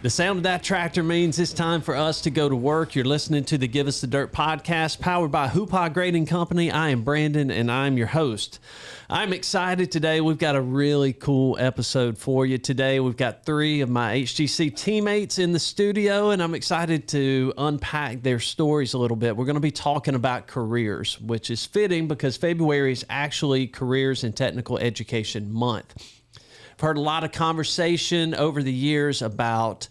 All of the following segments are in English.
The sound of that tractor means it's time for us to go to work. You're listening to the Give Us the Dirt podcast, powered by Hoopah Grading Company. I am Brandon, and I'm your host. I'm excited today. We've got a really cool episode for you today. We've got three of my HGC teammates in the studio, and I'm excited to unpack their stories a little bit. We're going to be talking about careers, which is fitting because February is actually Careers in Technical Education Month. I've heard a lot of conversation over the years about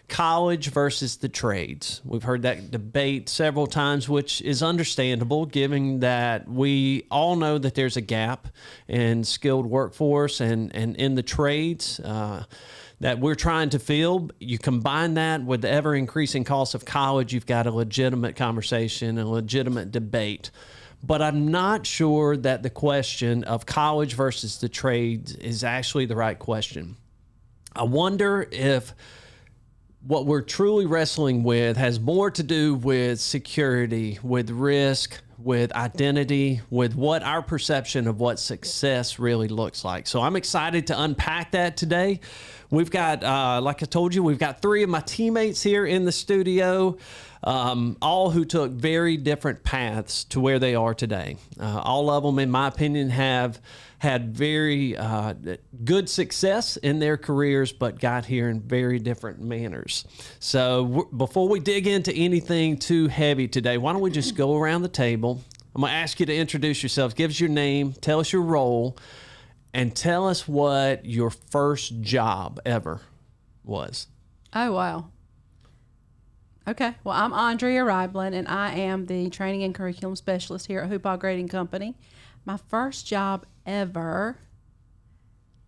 college versus the trades. We've heard that debate several times, which is understandable given that we all know that there's a gap in skilled workforce and in the trades that we're trying to fill. You combine that with the ever-increasing cost of college, you've got a legitimate conversation, a legitimate debate. But I'm not sure that the question of college versus the trades is actually the right question. I wonder if what we're truly wrestling with has more to do with security, with risk, with identity, with what our perception of what success really looks like. So I'm excited to unpack that today. We've got, like I told you, we've got three of my teammates here in the studio, all who took very different paths to where they are today. All of them, in my opinion, have had very good success in their careers, but got here in very different manners. So before we dig into anything too heavy today, why don't we just go around the table? I'm going to ask you to introduce yourselves. Give us your name, tell us your role, and tell us what your first job ever was. Oh, wow. Okay. Well, I'm Andrea Reiblin, and I am the Training and Curriculum Specialist here at Hoopah Grading Company. My first job ever,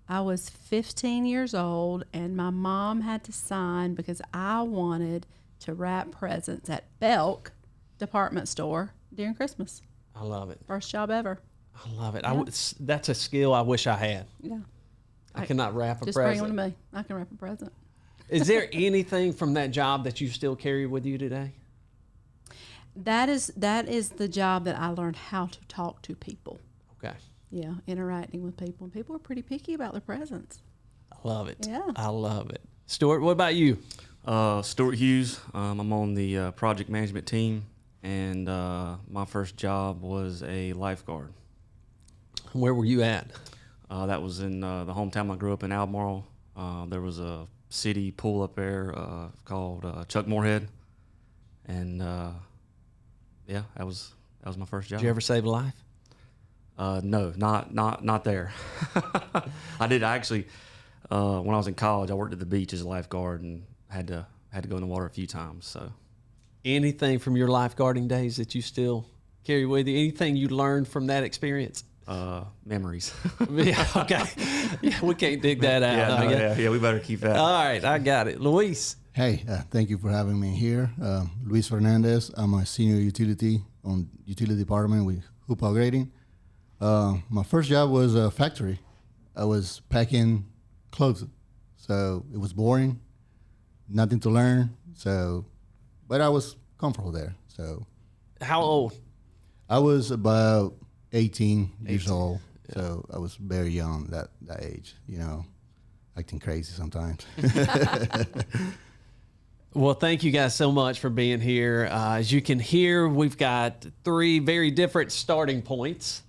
I was 15 years old, and my mom had to sign because I wanted to wrap presents at Belk department store during Christmas. I love it. First job ever. I love it. Yeah. That's a skill I wish I had. Yeah. I cannot wrap a Just present. bring them to me. I can wrap a present. Is there anything from that job that you still carry with you today? That is the job that I learned how to talk to people. Okay. Yeah, interacting with people. And people are pretty picky about their presents. I love it. Yeah. I love it. Stuart, what about you? Stuart Hughes. I'm on the project management team, and my first job was a lifeguard. Where were you at? That was in the hometown I grew up in, Albemarle. There was a city pool up there called Chuck Moorhead, and yeah, that was my first job. Did you ever save a life? No, not there. I did actually. When I was in college, I worked at the beach as a lifeguard and had to go in the water a few times. So, anything from your lifeguarding days that you still carry with you? Anything you learned from that experience? Memories. Yeah, okay. Yeah, we can't dig that out. Yeah, we better keep that. All right, I got it. Luis. Hey, thank you for having me here. Luis Fernandez. I'm a senior utility department with Hoopah Grading. My first job was a factory. I was packing clothes, so it was boring, nothing to learn. So, but I was comfortable there. So, How old? I was about 18 years old. Yeah. So I was very young that age. Acting crazy sometimes. Well, thank you guys so much for being here. As you can hear, we've got three very different starting points.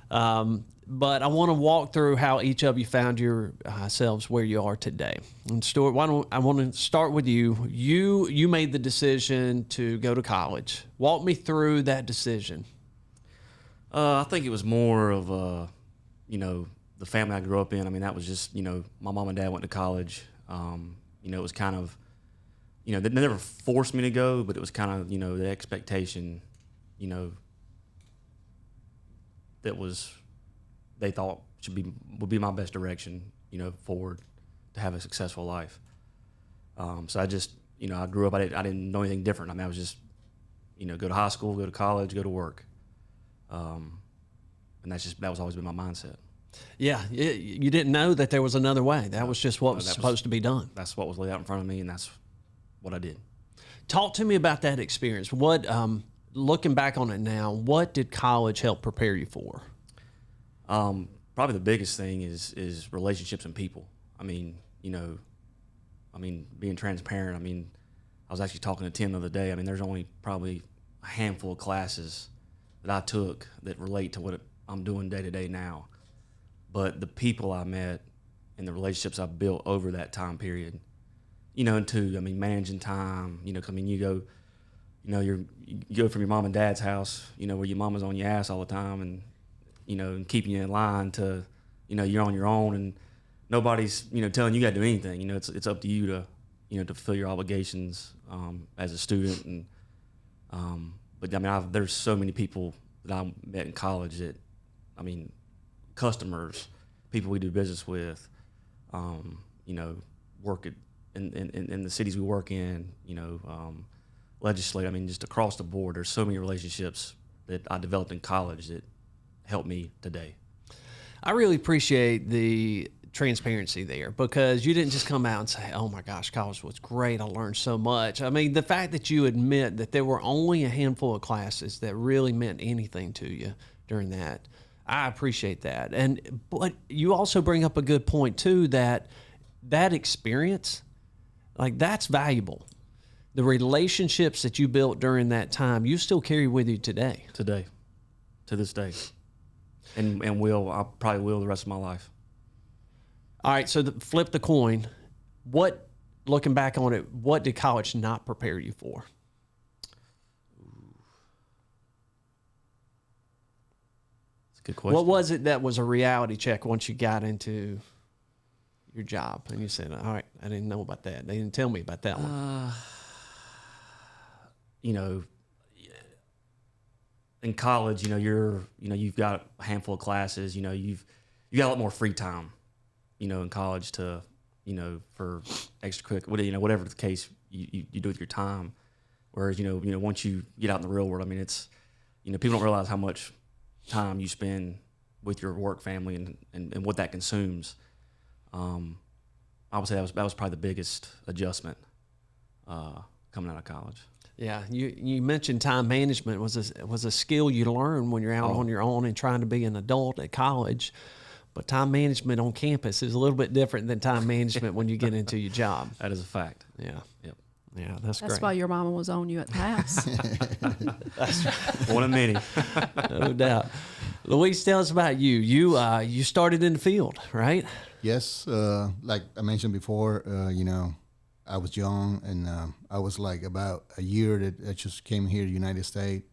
But I want to walk through how each of you found yourselves where you are today. And Stuart, I want to start with you. You made the decision to go to college. Walk me through that decision. I think it was more of the family I grew up in. I mean, that was just, my mom and dad went to college. It was kind of, they never forced me to go, but it was kind of, the expectation, that was, they thought would be my best direction, forward to have a successful life. So I just, I grew up, I didn't know anything different. I mean, I was just, go to high school, go to college, go to work. And that was always been my mindset. Yeah, you didn't know that there was another way. That was just what was supposed to be done. That's what was laid out in front of me, and that's what I did. Talk to me about that experience. What, looking back on it now, what did college help prepare you for? Probably the biggest thing is relationships and people. I mean, I mean, being transparent, I mean, I was actually talking to Tim the other day. I mean, there's only probably a handful of classes that I took that relate to what I'm doing day to day now. But the people I met and the relationships I've built over that time period, you know, and two, I mean, managing time, you know, I mean, you go from your mom and dad's house, you know, where your mama's on your ass all the time and, you know, and keeping you in line to, you know, you're on your own and nobody's, you know, telling you got to do anything. You know, it's up to you to, you know, to fulfill your obligations as a student. And but I mean, there's so many people that I met in college that, I mean, customers, people we do business with, you know, work at in the cities we work in, you know, legislate. I mean, just across the board, there's so many relationships that I developed in college that helped me today. I really appreciate the transparency there, because you didn't just come out and say, oh my gosh, college was great, I learned so much. I mean, the fact that you admit that there were only a handful of classes that really meant anything to you during that, I appreciate that. But you also bring up a good point too, that experience, like, that's valuable. The relationships that you built during that time, you still carry with you today. To this day. And I probably will the rest of my life. All right, so flip the coin. Looking back on it, what did college not prepare you for? That's a good question. What was it that was a reality check once you got into your job and you said, all right, I didn't know about that. They didn't tell me about that one. You know, in college, you know, you've got a handful of classes, you know, you got a lot more free time, you know, in college to, you know, for extracurricular, you know, whatever the case you do with your time. Whereas, you know, once you get out in the real world, I mean, it's, you know, people don't realize how much time you spend with your work family and what that consumes. I would say that was probably the biggest adjustment coming out of college. Yeah, you mentioned time management was a skill you learn when you're out on your own and trying to be an adult at college. But time management on campus is a little bit different than time management when you get into your job. That is a fact. Yeah. Yep. Yeah, that's great. That's why your mama was on you at the house. One of many. No doubt. Luis, tell us about you. You started in the field, right? Yes, like I mentioned before, you know, I was young and I was like about a year that I just came here to the United States.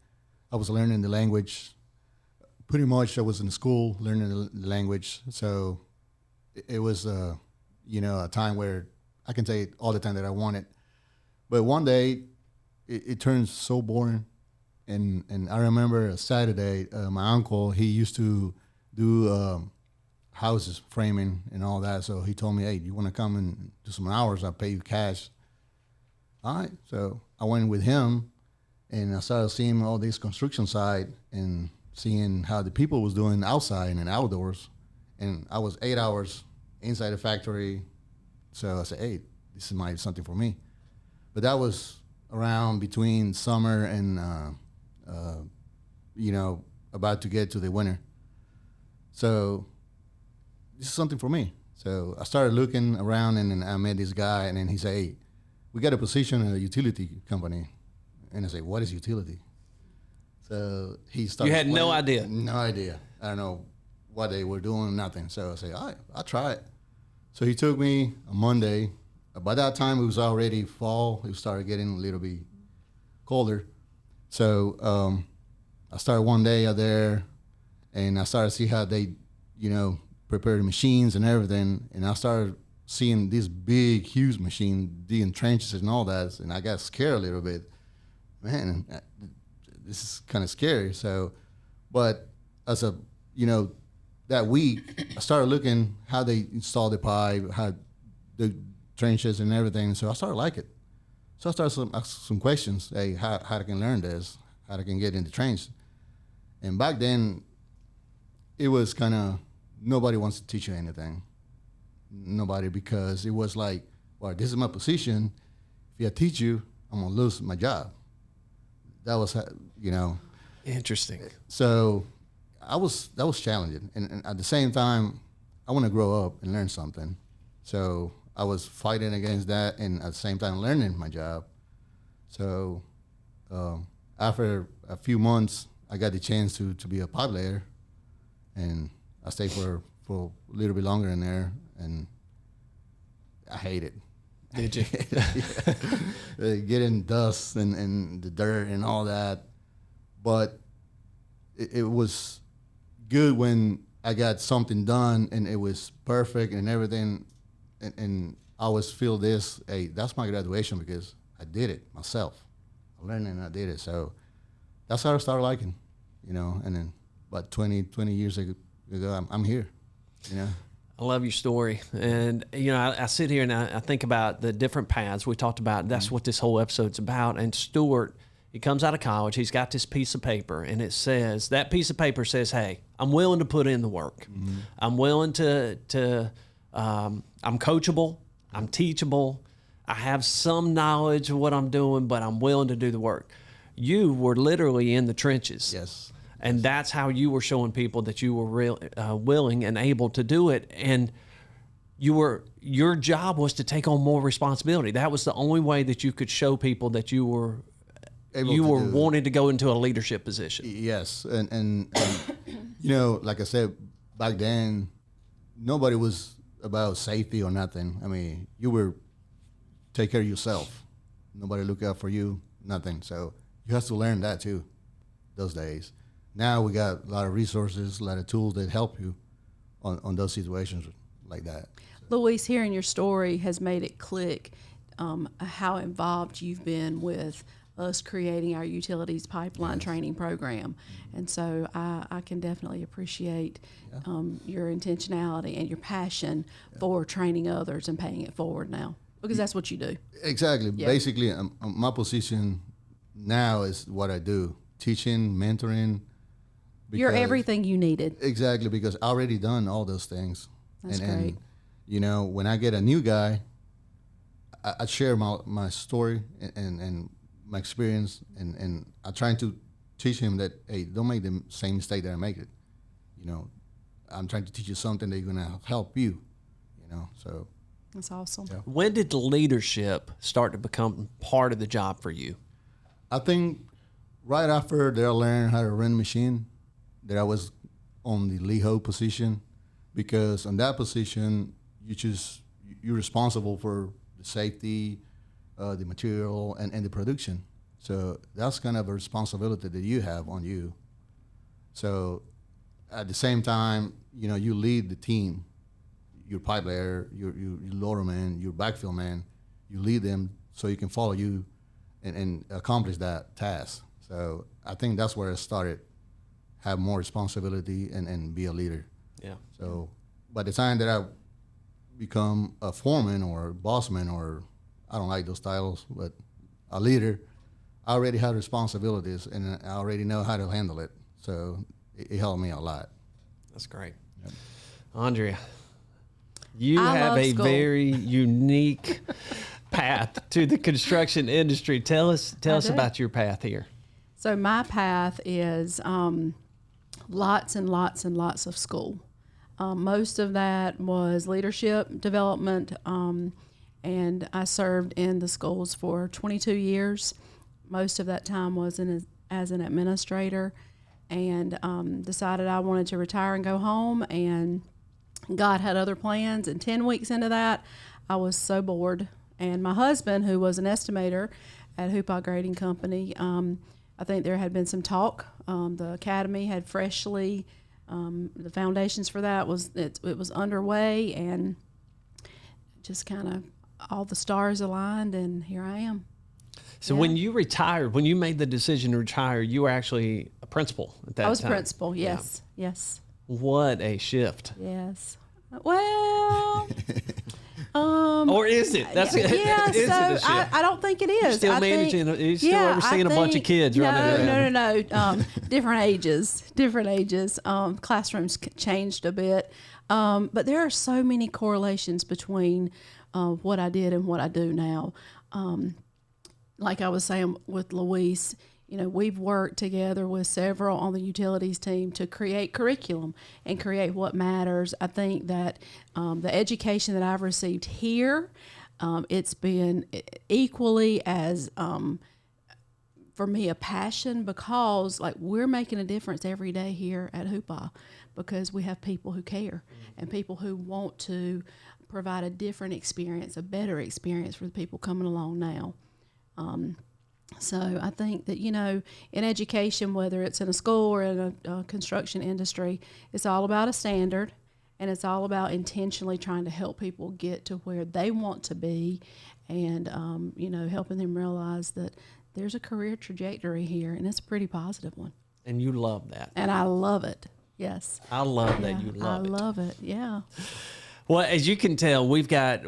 I was learning the language. Pretty much I was in school learning the language. So it was, you know, a time where I can say all the time that I wanted. But one day it turned so boring. And I remember a Saturday, my uncle, he used to do houses, framing and all that. So he told me, hey, you want to come and do some hours? I'll pay you cash. All right. So I went with him and I started seeing all this construction site and seeing how the people was doing outside and outdoors. And I was 8 hours inside the factory. So I said, hey, this might be something for me. But that was around between summer and, you know, about to get to the winter. So this is something for me. So I started looking around and then I met this guy and then he said, hey, we got a position in a utility company. And I said, what is utility? So he started. You had no idea? No idea. I don't know what they were doing, nothing. So I said, all right, I'll try it. So he took me on Monday. By that time, it was already fall. It started getting a little bit colder. So I started one day out there and I started to see how they, you know, prepare the machines and everything. And I started seeing this big, huge machine digging trenches and all that. And I got scared a little bit. Man, this is kind of scary. So, but as a, you know, that week, I started looking how they install the pipe, how the trenches and everything. So I started like it. So I started ask some questions. Hey, how I can learn this? How I can get in the trench? And back then, it was kind of, nobody wants to teach you anything. Nobody, because it was like, well, this is my position. If I teach you, I'm gonna lose my job. That was, you know. Interesting. So that was challenging. And at the same time, I want to grow up and learn something. So I was fighting against that and at the same time learning my job. So after a few months, I got the chance to be a pipe layer, and I stayed for a little bit longer in there, and I hate it. Did you? Getting dust and the dirt and all that. But it was good when I got something done and it was perfect and everything. And I always feel this, hey, that's my graduation because I did it myself. I learned and I did it. So that's how I started liking, you know. And then about 20 years ago, I'm here, you know. I love your story. And, you know, I sit here and I think about the different paths we talked about. That's what this whole episode's about. And Stuart, he comes out of college. He's got this piece of paper, and it says, that piece of paper says, hey, I'm willing to put in the work. I'm willing I'm coachable. I'm teachable. I have some knowledge of what I'm doing, but I'm willing to do the work. You were literally in the trenches. Yes. And that's how you were showing people that you were willing and able to do it. And your job was to take on more responsibility. That was the only way that you could show people that you were wanting to go into a leadership position. Yes. And you know, like I said, back then, nobody was about safety or nothing. I mean, you were take care of yourself. Nobody look out for you, nothing. So you have to learn that too, those days. Now we got a lot of resources, a lot of tools that help you on those situations like that. Luis, hearing your story has made it click how involved you've been with us creating our utilities pipeline training program. And so I can definitely appreciate your intentionality and your passion for training others and paying it forward now, because that's what you do. Exactly. Yeah. Basically, my position now is what I do, teaching, mentoring. You're everything you needed. Exactly, because I already done all those things. That's great. And, you know, when I get a new guy, I share my story and my experience, and I'm trying to teach him that, hey, don't make the same mistake that I make it. You know, I'm trying to teach you something that's going to help you, you know, so. That's awesome. Yeah. When did leadership start to become part of the job for you? I think right after that I learned how to run a machine, that I was on the LEHO position, because on that position, you're responsible for the safety, the material, and the production. So that's kind of a responsibility that you have on you. So at the same time, you know, you lead the team. Your pipe layer, your loader man, your backfill man, you lead them so you can follow you and accomplish that task. So I think that's where it started, have more responsibility and be a leader. Yeah. So by the time that I become a foreman or a bossman, or I don't like those titles, but a leader, I already have responsibilities and I already know how to handle it. So it helped me a lot. That's great. Yep. Andrea, you I have love a school. very unique path to the construction industry. Tell us do. about your path here. So my path is lots and lots and lots of school. Most of that was leadership development, and I served in the schools for 22 years. Most of that time was as an administrator, and decided I wanted to retire and go home, and God had other plans. And 10 weeks into that, I was so bored. And my husband, who was an estimator at Hoopaw Grading Company, I think there had been some talk. The academy had freshly, the foundations for that it was underway, and just kind of all the stars aligned, and here I am. So Yeah. when you retired, when you made the decision to retire, you were actually a principal at that time. I was principal, yes, yes, What a shift. yes. Well, Or is it? That's yeah, is it a so shift? I don't think it is. Still I think- managing, you're still overseeing a bunch of kids no, running around. No. Different ages. Classrooms changed a bit. But there are so many correlations between what I did and what I do now. Like I was saying with Luis, we've worked together with several on the utilities team to create curriculum and create what matters. I think that the education that I've received here, it's been equally as for me a passion, because like we're making a difference every day here at Hoopaw, because we have people who care and people who want to provide a different experience, a better experience for the people coming along now. So I think that, in education, whether it's in a school or in a construction industry, it's all about a standard, and it's all about intentionally trying to help people get to where they want to be, and, helping them realize that there's a career trajectory here, and it's a pretty positive one. And you love that. And I love it. Yes. I love that you love it. I love it. Yeah. Well, as you can tell, we got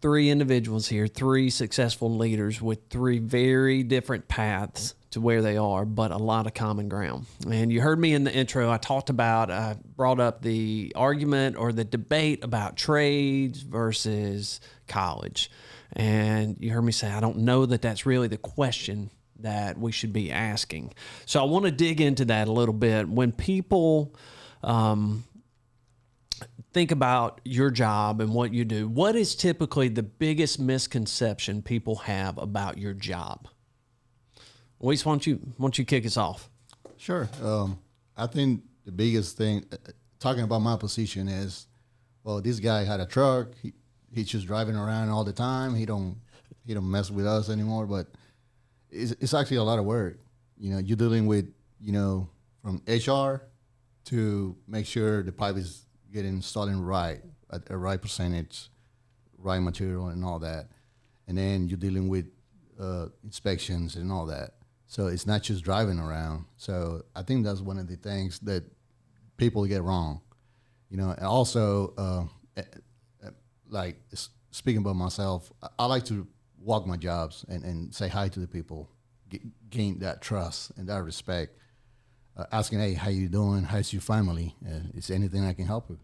3 individuals here, 3 successful leaders with 3 very different paths to where they are, but a lot of common ground. And you heard me in the intro, I brought up the argument or the debate about trades versus college. And you heard me say, I don't know that that's really the question that we should be asking. So I want to dig into that a little bit. When people think about your job and what you do, what is typically the biggest misconception people have about your job? Luis, why don't you kick us off? Sure. I think the biggest thing, talking about my position, is, well, this guy had a truck. He's just driving around all the time. He don't mess with us anymore. But it's actually a lot of work. You're dealing with, from HR to make sure the pipe is getting installed right at a right percentage, right material and all that. And then you're dealing with inspections and all that. So it's not just driving around. So I think that's one of the things that people get wrong. And also, like speaking about myself, I like to walk my jobs and say hi to the people, gain that trust and that respect. Asking, hey, how you doing? How's your family? Is there anything I can help with?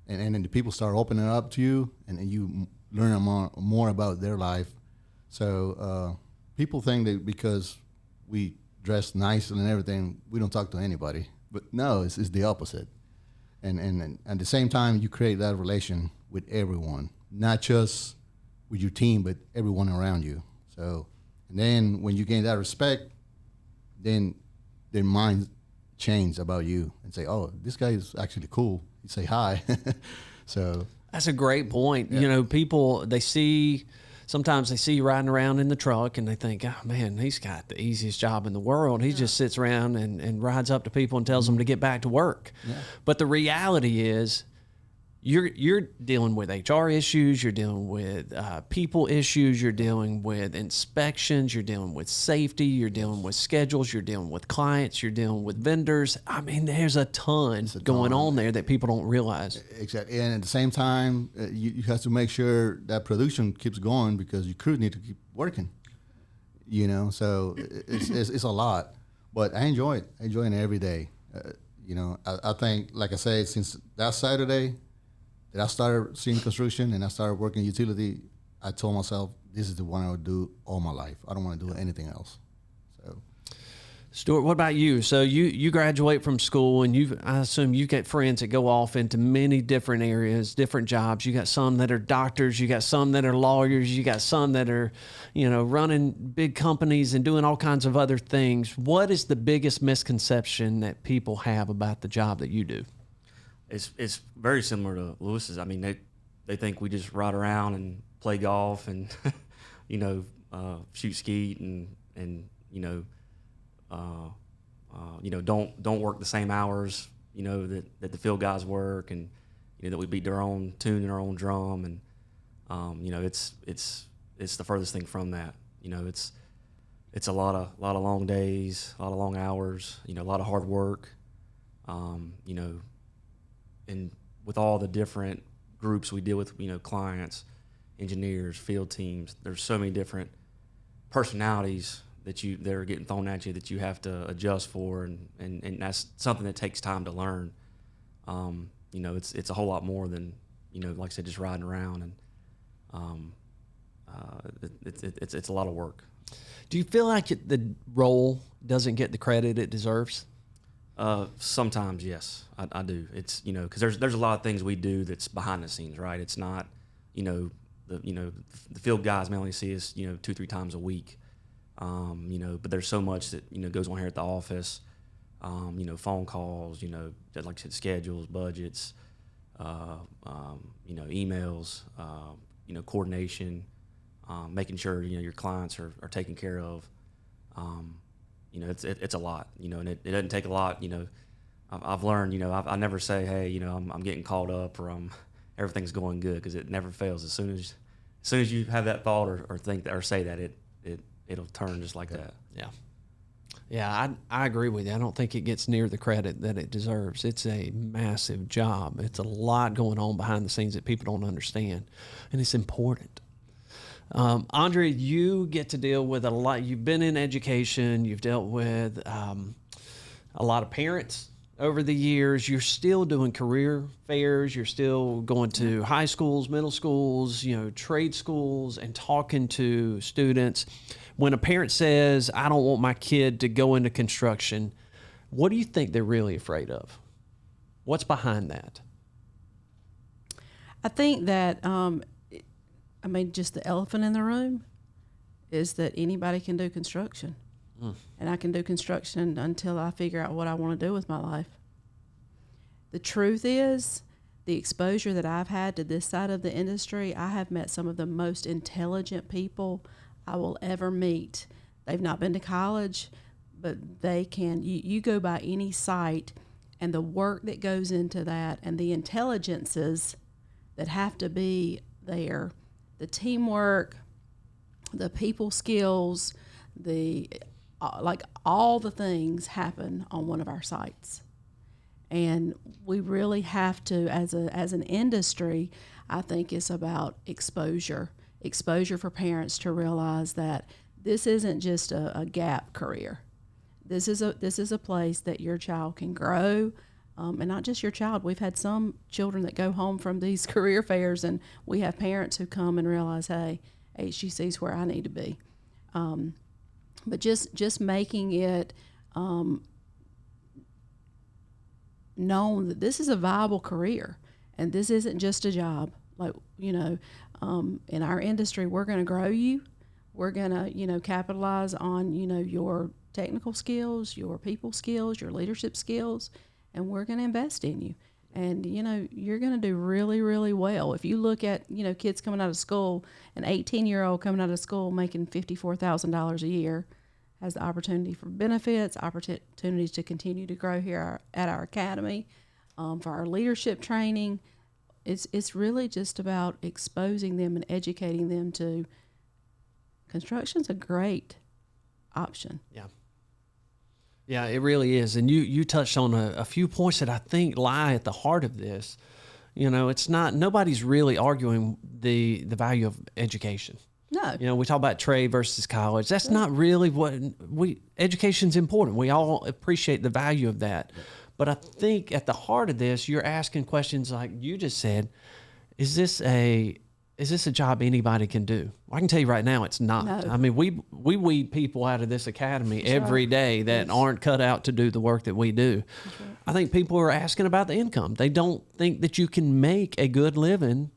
And then the people start opening up to you, and you learn more about their life. So people think that because we dress nice and everything, we don't talk to anybody. But no, it's the opposite. And at the same time, you create that relation with everyone, not just with your team, but everyone around you. So, and then when you gain that respect, then their minds change about you and say, oh, this guy is actually cool. You say hi. So that's a great point. Yeah. People, sometimes they see you riding around in the truck and they think, oh man, he's got the easiest job in the world. He just sits around and rides up to people and tells them to get back to work. Yeah. But the reality is, you're dealing with HR issues, you're dealing with people issues, you're dealing with inspections, you're dealing with safety, you're dealing with schedules, you're dealing with clients, you're dealing with vendors. I mean, there's a ton going on there that people don't realize. Exactly. And at the same time, you have to make sure that production keeps going because your crew need to keep working. So it's a lot. But I enjoy it. I enjoy it every day. I think, like I said, since that Saturday that I started seeing construction and I started working utility, I told myself, this is the one I would do all my life. I don't want to do anything else. So, Stuart, what about you? So you graduate from school, and I assume you get friends that go off into many different areas, different jobs. You got some that are doctors, you got some that are lawyers, you got some that are, running big companies and doing all kinds of other things. What is the biggest misconception that people have about the job that you do? It's very similar to Lewis's. I mean, they think we just ride around and play golf and shoot skeet and don't work the same hours that the field guys work, and that we beat their own tune and our own drum, and it's the furthest thing from that. It's a lot of long days, a lot of long hours, a lot of hard work, and with all the different groups we deal with, clients, engineers, field teams, there's so many different personalities that are getting thrown at you that you have to adjust for, and that's something that takes time to learn. It's a whole lot more than, like I said, just riding around, and it's a lot of work. Do you feel like the role doesn't get the credit it deserves? Sometimes, yes, I do. It's, because there's a lot of things we do that's behind the scenes, right? It's not, the field guys may only see us, 2-3 times a week. But there's so much that, goes on here at the office, phone calls, like I said, schedules, budgets, emails, coordination, making sure, your clients are taken care of. It's a lot, and it doesn't take a lot. I've learned, I never say, hey, I'm getting caught up or everything's going good, because it never fails. As soon as you have that thought or think that, or say that, it'll turn just like that. Yeah. Yeah, I agree with you. I don't think it gets near the credit that it deserves. It's a massive job. It's a lot going on behind the scenes that people don't understand, and it's important. Andre, you get to deal with a lot. You've been in education. You've dealt with a lot of parents over the years. You're still doing career fairs. You're still going to high schools, middle schools, trade schools, and talking to students. When a parent says, I don't want my kid to go into construction, what do you think they're really afraid of? What's behind that? I think that, just the elephant in the room is that anybody can do construction. And I can do construction until I figure out what I want to do with my life. The truth is, the exposure that I've had to this side of the industry, I have met some of the most intelligent people I will ever meet. They've not been to college, but they can. You go by any site, and the work that goes into that, and the intelligences that have to be there, the teamwork, the people skills, all the things happen on one of our sites. And we really have to, as an industry, I think it's about exposure for parents to realize that this isn't just a gap career. This is a place that your child can grow, and not just your child. We've had some children that go home from these career fairs, and we have parents who come and realize, hey, HGC is where I need to be. But just making it known that this is a viable career, and this isn't just a job. In our industry, we're going to grow you. We're going to, capitalize on, your technical skills, your people skills, your leadership skills, and we're going to invest in you. And, you're going to do really, really well. If you look at, kids coming out of school, an 18-year-old coming out of school making $54,000 a year has the opportunity for benefits, opportunities to continue to grow here at our academy, for our leadership training. It's really just about exposing them and educating them to construction's a great option. Yeah. Yeah, it really is. And you touched on a few points that I think lie at the heart of this. It's not, nobody's really arguing the value of education. No. We talk about trade versus college. That's not really what education's important. We all appreciate the value of that. But I think at the heart of this, you're asking questions like you just said, is this a job anybody can do? Well, I can tell you right now, it's not. No. I mean, we weed people out of this academy every day that aren't cut out to do the work that we do. Right. I think people are asking about the income. They don't think that you can make a good living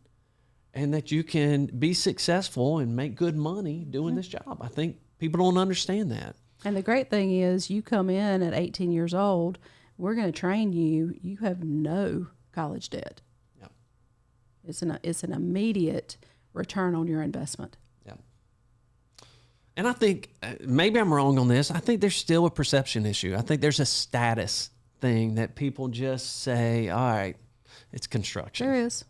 and that you can be successful and make good money doing this job. I think people don't understand that. And the great thing is, you come in at 18 years old, we're going to train you. You have no college debt. Yep. It's an immediate return on your investment. Yeah. And I think, maybe I'm wrong on this, I think there's still a perception issue. I think there's a status thing that people just say, all right, it's construction. There is.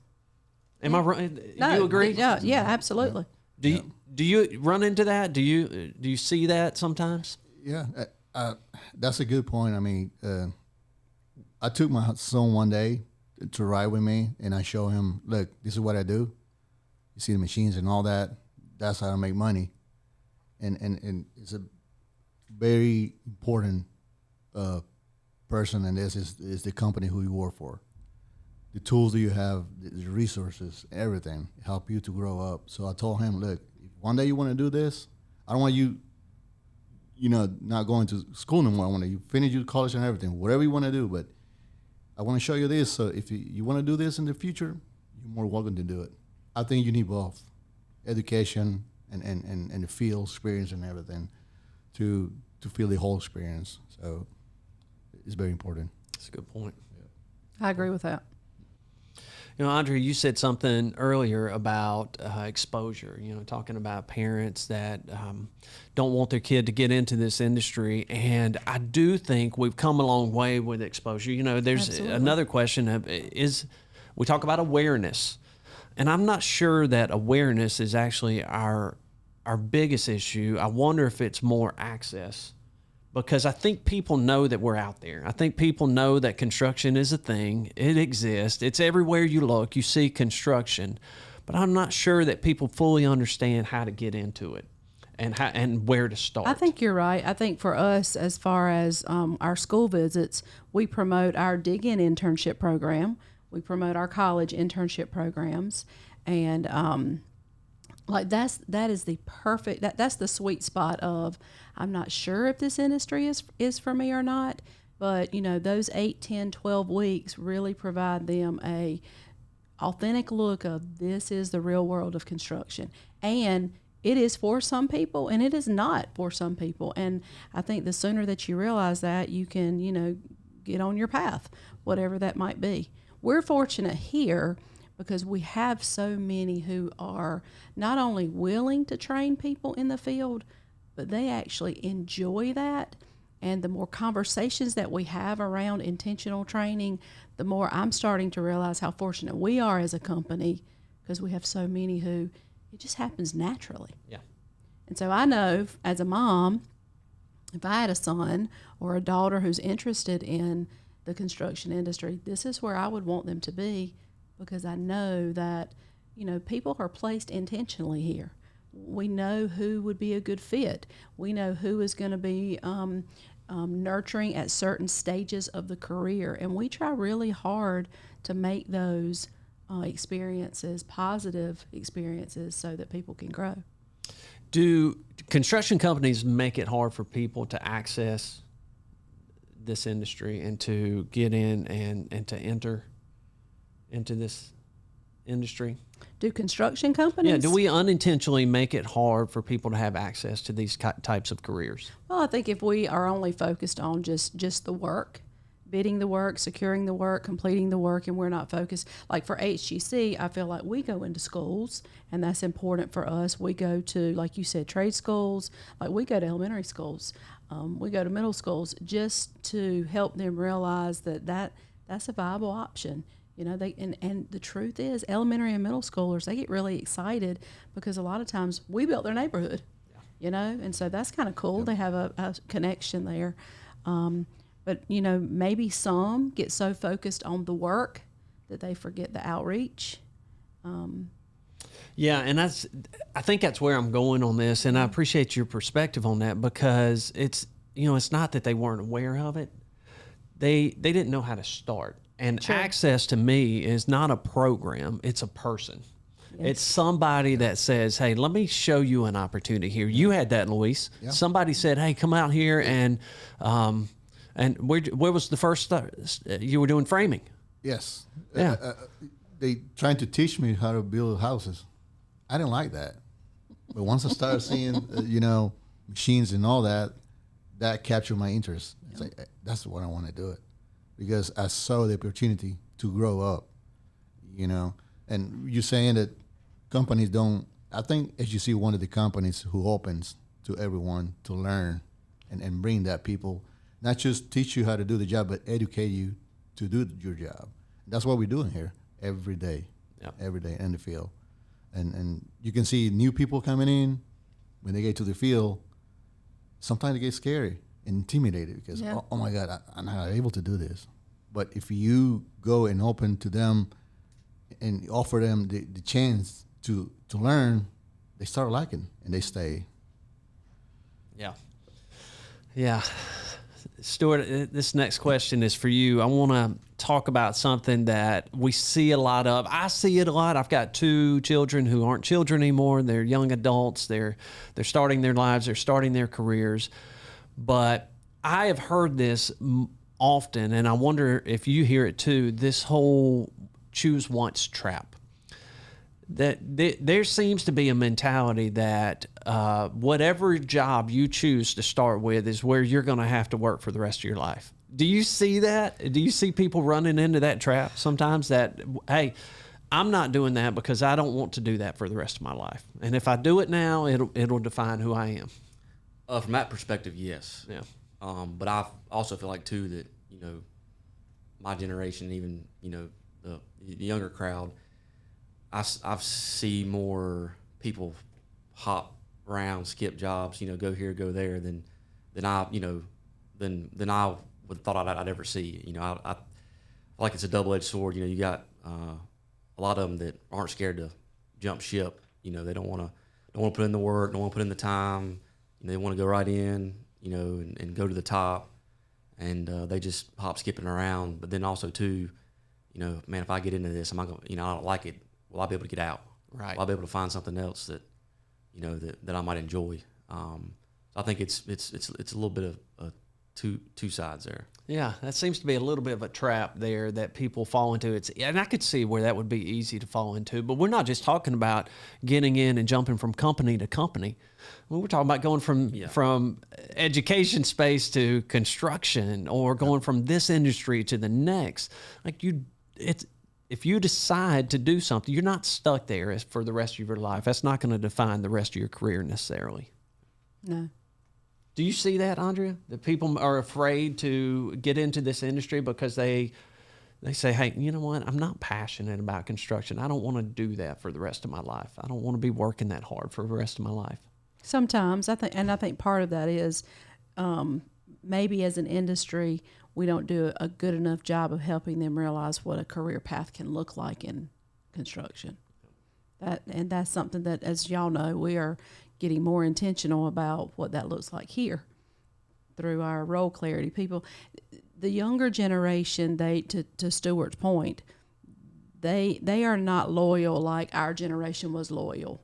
Am I right? No, you agree? Yeah, absolutely. Do you run into that? Do you see that sometimes? Yeah, that's a good point. I mean, I took my son one day to ride with me, and I show him, look, this is what I do. You see the machines and all that. That's how I make money, and it's a very important person, and this is the company who you work for. The tools that you have, the resources, everything help you to grow up. So I told him, look, if one day you want to do this, I don't want you not going to school no more. I want you finish your college and everything, whatever you want to do. But I want to show you this. So if you want to do this in the future, you're more welcome to do it. I think you need both education and the field experience and everything to feel the whole experience. So it's very important. That's a good point. I agree with that. Andre, you said something earlier about exposure, talking about parents that don't want their kid to get into this industry. And I do think we've come a long way with exposure. There's Absolutely. another question is we talk about awareness. And I'm not sure that awareness is actually our biggest issue. I wonder if it's more access. Because I think people know that we're out there. I think people know that construction is a thing. It exists. It's everywhere you look. You see construction. But I'm not sure that people fully understand how to get into it and where to start. I think you're right. I think for us, as far as our school visits, we promote our dig-in internship program. We promote our college internship programs. And that is the perfect, that's the sweet spot of, I'm not sure if this industry is for me or not, but those 8, 10, 12 weeks really provide them a authentic look of this is the real world of construction. And it is for some people and it is not for some people. And I think the sooner that you realize that, you can, get on your path, whatever that might be. We're fortunate here because we have so many who are not only willing to train people in the field, but they actually enjoy that. And the more conversations that we have around intentional training, the more I'm starting to realize how fortunate we are as a company because we have so many who it just happens naturally. Yeah. And so I know as a mom, if I had a son or a daughter who's interested in the construction industry, this is where I would want them to be because I know that, people are placed intentionally here. We know who would be a good fit. We know who is going to be nurturing at certain stages of the career. And we try really hard to make those experiences positive experiences so that people can grow. Do construction companies make it hard for people to access this industry and to get in and to enter into this industry? Do construction companies? Yeah, do we unintentionally make it hard for people to have access to these types of careers? Well, I think if we are only focused on just the work, bidding the work, securing the work, completing the work, and we're not focused, like for HGC, I feel like we go into schools, and that's important for us. We go to, like you said, trade schools, like we go to elementary schools, we go to middle schools just to help them realize that's a viable option. And the truth is, elementary and middle schoolers, they get really excited because a lot of times we built their neighborhood, and so that's kind of cool. Yep. They have a connection there. But, maybe some get so focused on the work that they forget the outreach. Yeah, and I think that's where I'm going on this, and I appreciate your perspective on that because it's not that they weren't aware of it. They didn't know how to start. And Sure. access to me is not a program, it's a person. Yes. It's somebody that says, hey, let me show you an opportunity here. You had that, Luis. Yeah. Somebody said, hey, come out here and where was the first you were doing framing? Yes. Yeah. They trying to teach me how to build houses. I didn't like that. But once I started seeing, machines and all that captured my interest. It's like, that's what I want to do it. Because I saw the opportunity to grow up, And you're saying that companies don't, I think HGC one of the companies who opens to everyone to learn and bring that people, not just teach you how to do the job, but educate you to do your job. That's what we're doing here every day, every day in the field. And you can see new people coming in, when they get to the field, sometimes they get scary. Intimidated because oh my God, I'm not able to do this. But if you go and open to them and offer them the chance to learn, they start liking and they stay. Yeah. Stuart, this next question is for you. I want to talk about something that we see a lot of. I see it a lot. I've got 2 children who aren't children anymore. They're young adults. They're starting their lives. They're starting their careers. but I have heard this often, and I wonder if you hear it too, this whole choose once trap. That there seems to be a mentality that whatever job you choose to start with is where you're going to have to work for the rest of your life. Do you see that? Do you see people running into that trap sometimes that, hey, I'm not doing that because I don't want to do that for the rest of my life. And if I do it now, it'll define who I am. From that perspective, yes. Yeah. But I also feel like too that, you know, my generation, even, you know, the younger crowd, I see more people hop around, skip jobs, you know, go here, go there than I, you know, than I would thought I'd ever see. You know, I feel like it's a double-edged sword. You know, you got a lot of them that aren't scared to jump ship. You know, they don't want to put in the work, don't want to put in the time. You know, they want to go right in, you know, and go to the top, and they just hop skipping around. But then also too, you know, man, if I get into this, am I going? You know, I don't like it. Will I be able to get out? Right. Will I be able to find something else that, you know, that I might enjoy? So I think it's a little bit of two sides there. Yeah, that seems to be a little bit of a trap there that people fall into. And I could see where that would be easy to fall into. But we're not just talking about getting in and jumping from company to company. We're talking about going from education space to construction, or going from this industry to the next. Like if you decide to do something, you're not stuck there for the rest of your life. That's not going to define the rest of your career necessarily. No. Do you see that, Andrea? That people are afraid to get into this industry because they say, hey, you know what? I'm not passionate about construction. I don't want to do that for the rest of my life. I don't want to be working that hard for the rest of my life. Sometimes I think part of that is maybe as an industry we don't do a good enough job of helping them realize what a career path can look like in construction. That's something that, as y'all know, we are getting more intentional about what that looks like here through our role clarity. People, the younger generation, to Stuart's point, they are not loyal like our generation was loyal,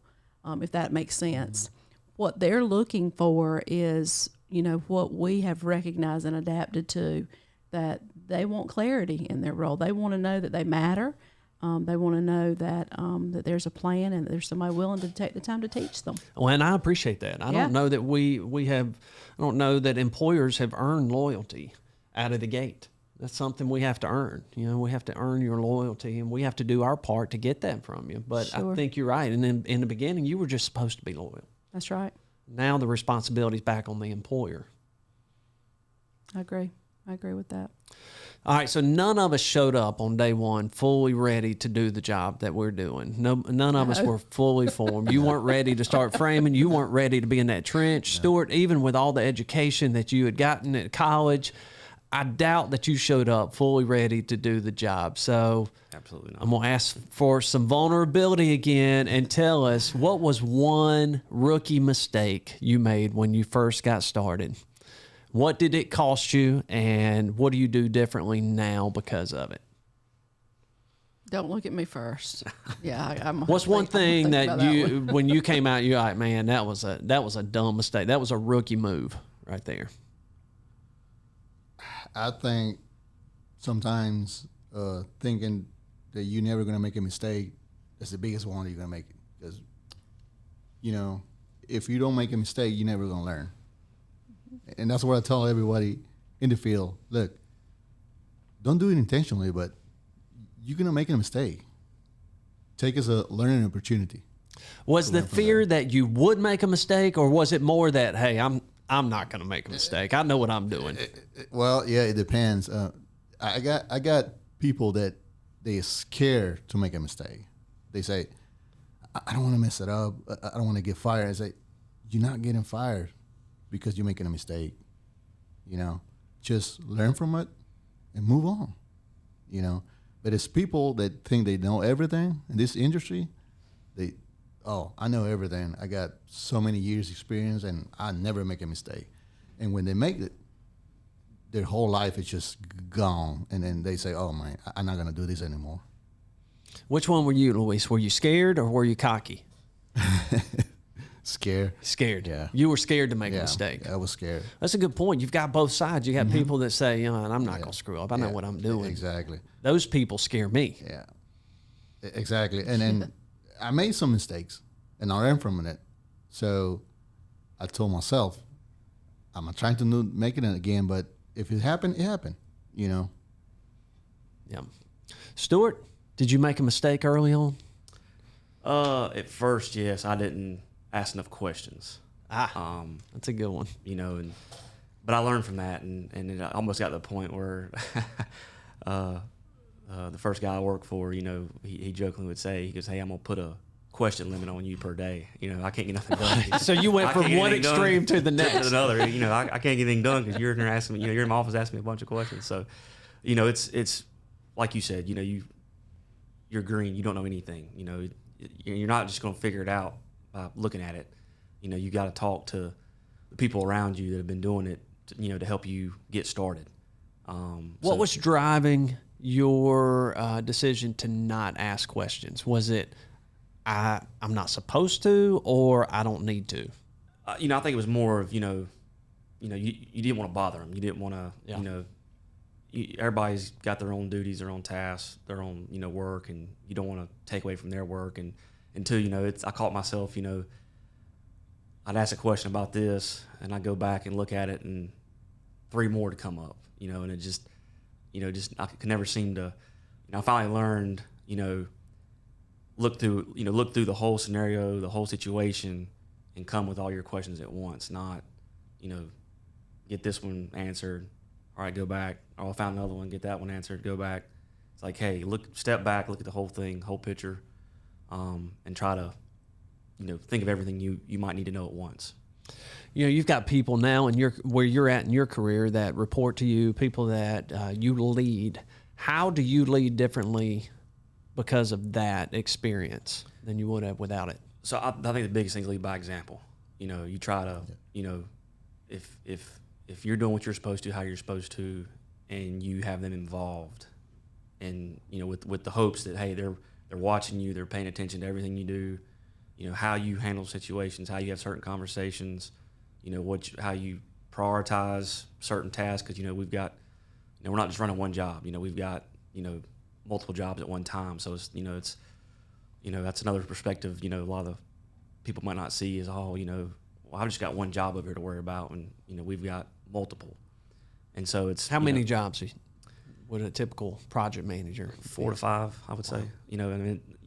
if that makes sense. What they're looking for is, you know, what we have recognized and adapted to, that they want clarity in their role. They want to know that they matter. They want to know that that there's a plan and that there's somebody willing to take the time to teach them. Well, and I appreciate that. I don't know that we have. I don't know that employers have earned loyalty out of the gate. That's something we have to earn. You know, we have to earn your loyalty, and we have to do our part to get that from you. But Sure. I think you're right. And in the beginning, you were just supposed to be loyal. That's right. Now the responsibility's back on the employer. I agree with that. All right, so none of us showed up on day one fully ready to do the job that we're doing. None of us were fully formed. You weren't ready to start framing. You weren't ready to be in that trench. No. Stuart, even with all the education that you had gotten at college, I doubt that you showed up fully ready to do the job. So absolutely not. I'm going to ask for some vulnerability again and tell us, what was one rookie mistake you made when you first got started? What did it cost you, and what do you do differently now because of it? Don't look at me first. Yeah, I'm. What's one thing that you, when you came out, you're like, man, that was a dumb mistake. That was a rookie move right there. I think sometimes thinking that you're never going to make a mistake, that's the biggest one you're going to make. Because, you know, if you don't make a mistake, you're never going to learn. And that's what I tell everybody in the field. Look, don't do it intentionally, but you're going to make a mistake. Take it as a learning opportunity. Was the fear that you would make a mistake, or was it more that, hey, I'm not going to make a mistake. I know what I'm doing. Well, yeah, it depends. I got people that they're scared to make a mistake. They say, I don't want to mess it up. I don't want to get fired. I say, you're not getting fired because you're making a mistake. You know, just learn from it and move on. You know, but it's people that think they know everything in this industry. I know everything. I got so many years experience and I never make a mistake. And when they make it, their whole life is just gone. And then they say, oh man, I'm not going to do this anymore. Which one were you, Luis? Were you scared or were you cocky? Scared. Scared. Yeah. You were scared to make a Yeah, mistake. I was scared. That's a good point. You've got both sides. You got people that say, I'm not going to screw up. I know what I'm doing. Exactly. Those people scare me. Yeah, exactly. And then I made some mistakes, and I learned from it. So I told myself, I'm not trying to make it again, but if it happened, it happened, Yeah. Stuart, did you make a mistake early on? At first, yes, I didn't ask enough questions. That's a good one. But I learned from that, and it almost got to the point where the first guy I worked for, he jokingly would say, he goes, "Hey, I'm gonna put a question limit on you per day. I can't get nothing done." So you went from one extreme to the next. To another. I can't get anything done because you're in there asking me. You're in my office asking me a bunch of questions. So, it's like you said. You're green. You don't know anything. You're not just gonna figure it out by looking at it. You got to talk to the people around you that have been doing it, to help you get started. What was driving your decision to not ask questions? Was it I'm not supposed to, or I don't need to? I think it was more of you didn't want to bother them. You didn't want to everybody's got their own duties, their own tasks, their own work, and you don't want to take away from their work. And two, I caught myself, I'd ask a question about this, and I'd go back and look at it, and 3 more to come up, and it just, I could never seem to, I finally learned, look through the whole scenario, the whole situation, and come with all your questions at once, not, get this one answered, all right, go back, or I found another one, get that one answered, go back. It's like, hey, step back, look at the whole thing, whole picture, and try to, think of everything you might need to know at once. You've got people now where you're at in your career that report to you, people that you lead. How do you lead differently because of that experience than you would have without it? So I think the biggest thing is lead by example. You try to, if you're doing what you're supposed to, how you're supposed to, and you have them involved, and with the hopes that, hey, they're watching you, they're paying attention to everything you do. How you handle situations, how you have certain conversations, how you prioritize certain tasks, because we've got, we're not just running one job. We've got multiple jobs at one time. So it's that's another perspective. A lot of people might not see is, well, I've just got one job over here to worry about, and we've got multiple. And so it's how many jobs would a typical project manager? 4 to 5, I would say.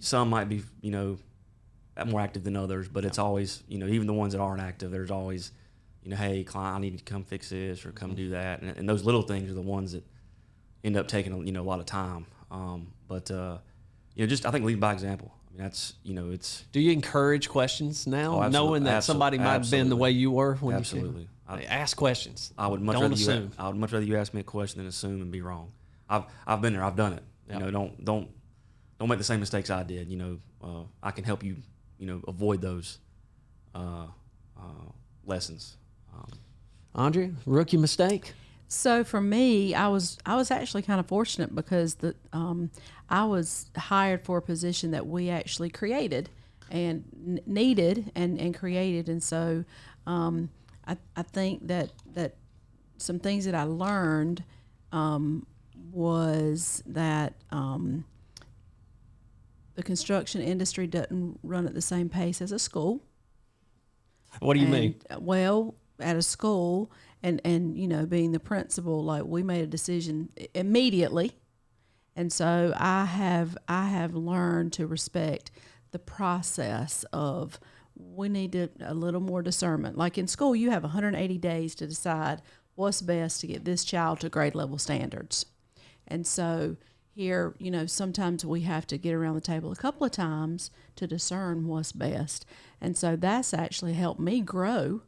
Some might be more active than others, but it's always, even the ones that aren't active, there's always, hey, client, I need to come fix this or come do that. And those little things are the ones that end up taking, a lot of time. But I think lead by example. That's, it's. Do you encourage questions now, Oh, knowing that somebody might have been the way you were when absolutely. you ask questions? I would much Don't rather assume. I would much rather you ask me a question than assume and be wrong. I've been there. I've done it. Yep. Don't make the same mistakes I did. I can help you. Avoid those lessons. Andrea, rookie mistake? So for me, I was actually kind of fortunate because I was hired for a position that we actually created and needed and created, and so I think that some things that I learned was that the construction industry doesn't run at the same pace as a school. What do you mean? Well, at a school, and being the principal, like, we made a decision immediately, and so I have learned to respect the process of, we need a little more discernment. Like in school, you have 180 days to decide what's best to get this child to grade level standards, and so here, sometimes we have to get around the table a couple of times to discern what's best. And so that's actually helped me grow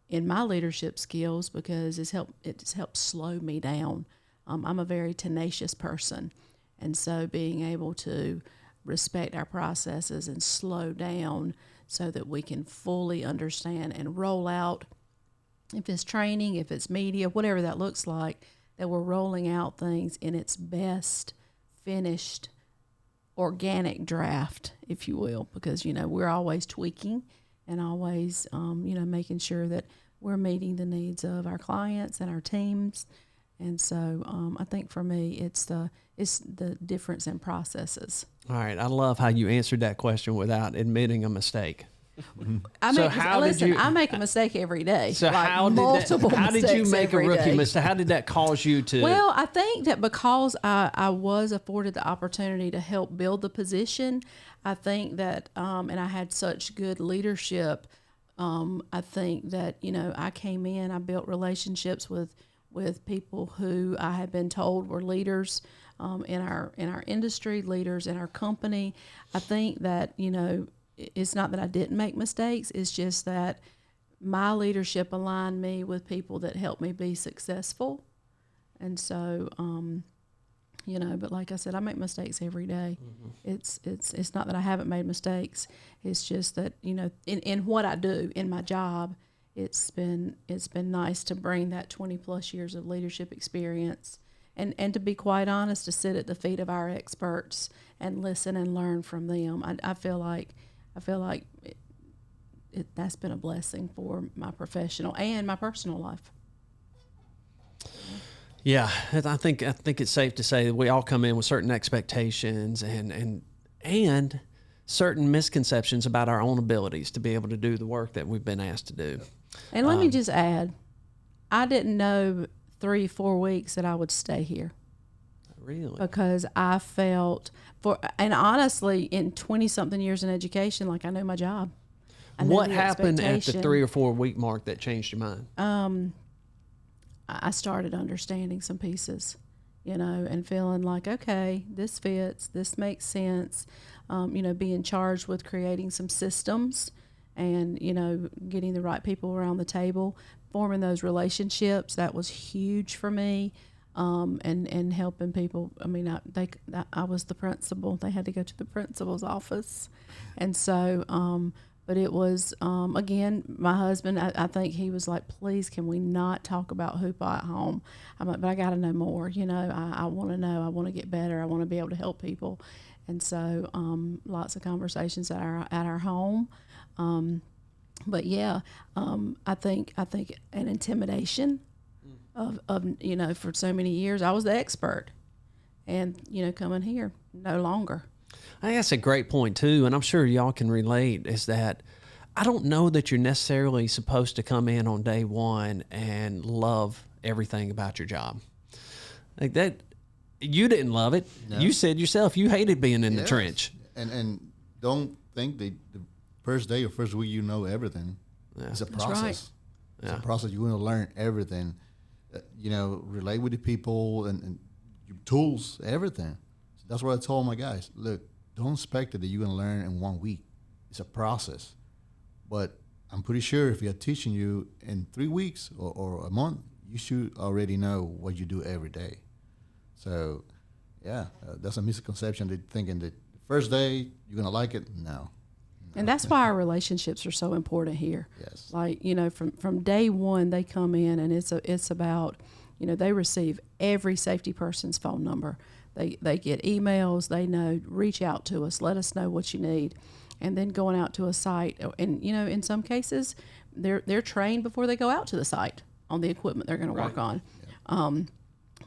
in my leadership skills, because it's helped slow me down. I'm a very tenacious person. And so being able to respect our processes and slow down so that we can fully understand and roll out, if it's training, if it's media, whatever that looks like, that we're rolling out things in its best finished organic draft, if you will, because, we're always tweaking and always, making sure that we're meeting the needs of our clients and our teams. And so I think for me, it's the difference in processes. All right. I love how you answered that question without admitting a mistake. I make a mistake every day. So like how did you make a rookie mistake? How did that cause you to? Well, I think that because I was afforded the opportunity to help build the position, I think that, and I had such good leadership, I think that, I came in, I built relationships with people who I had been told were leaders in our industry, leaders in our company. I think that, it's not that I didn't make mistakes. It's just that my leadership aligned me with people that helped me be successful. And so, but like I said, I make mistakes every day. Mm-hmm. It's not that I haven't made mistakes. It's just that, in what I do in my job, it's been nice to bring that 20 plus years of leadership experience and to be quite honest, to sit at the feet of our experts and listen and learn from them. I feel like that's been a blessing for my professional and my personal life. Yeah, I think it's safe to say that we all come in with certain expectations and certain misconceptions about our own abilities to be able to do the work that we've been asked to do. And let me just add, I didn't know 3-4 weeks that I would stay here. Really? Because I felt and honestly, in 20-something years in education, like I knew my job. What happened at the 3 or 4 week mark that changed your mind? I started understanding some pieces, and feeling like, okay, this fits, this makes sense. Being charged with creating some systems and, getting the right people around the table, forming those relationships. That was huge for me. And helping people. I mean, I was the principal. They had to go to the principal's office. And so, but it was, again, my husband, I think he was like, please, can we not talk about hoopah at home? I'm like, but I got to know more. I want to know. I want to get better. I want to be able to help people. And so, lots of conversations at our home. But yeah, I think an intimidation of for so many years I was the expert, and coming here no longer. I think that's a great point too, and I'm sure y'all can relate, is that I don't know that you're necessarily supposed to come in on day one and love everything about your job. Like that, you didn't love it. No. You said yourself you hated being in the trench. And don't think that the first day or first week you know everything. Yeah. It's a process. Right. It's a process. You're going to learn everything. Relate with the people and your tools, everything. So that's what I told my guys. Look, don't expect that you're going to learn in 1 week. It's a process. But I'm pretty sure if you're teaching you in 3 weeks or a month, you should already know what you do every day. So, that's a misconception, that thinking that the first day you're going to like it. No. And that's why our relationships are so important here. Yes. Like, from day one, they come in and it's about, they receive every safety person's phone number. They get emails, they know, reach out to us, let us know what you need. And then going out to a site, and, in some cases, they're trained before they go out to the site on the equipment they're going to work on. Yeah.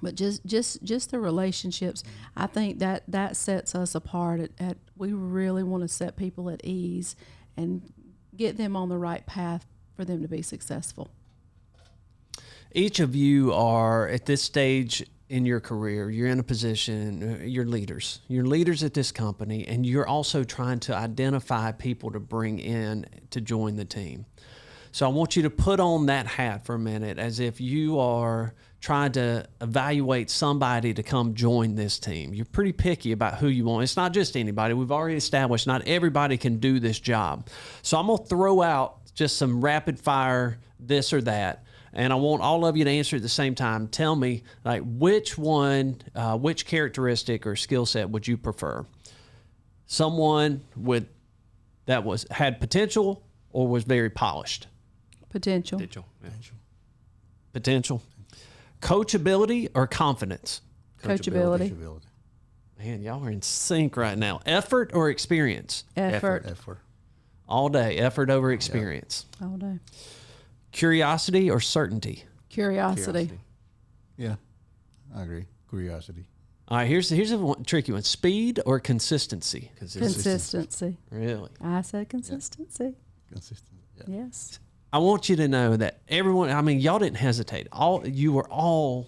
But just the relationships, I think that sets us apart. We really want to set people at ease and get them on the right path for them to be successful. Each of you are at this stage in your career. You're in a position. You're leaders. You're leaders at this company, and you're also trying to identify people to bring in to join the team. So I want you to put on that hat for a minute, as if you are trying to evaluate somebody to come join this team. You're pretty picky about who you want. It's not just anybody. We've already established not everybody can do this job. So I'm going to throw out just some rapid fire this or that, and I want all of you to answer at the same time. Tell me, like, which characteristic or skill set would you prefer? Someone had potential or was very polished? Potential. Potential. Coachability or confidence? Coachability. Man, y'all are in sync right now. Effort or experience? Effort. All day, effort over experience. All day. Curiosity or certainty? Curiosity. Yeah, I agree. Curiosity. All right, here's a tricky one. Speed or consistency? Consistency. Really? I said consistency. Consistent. Yeah. Yes. I want you to know that everyone, I mean, y'all didn't hesitate. You were all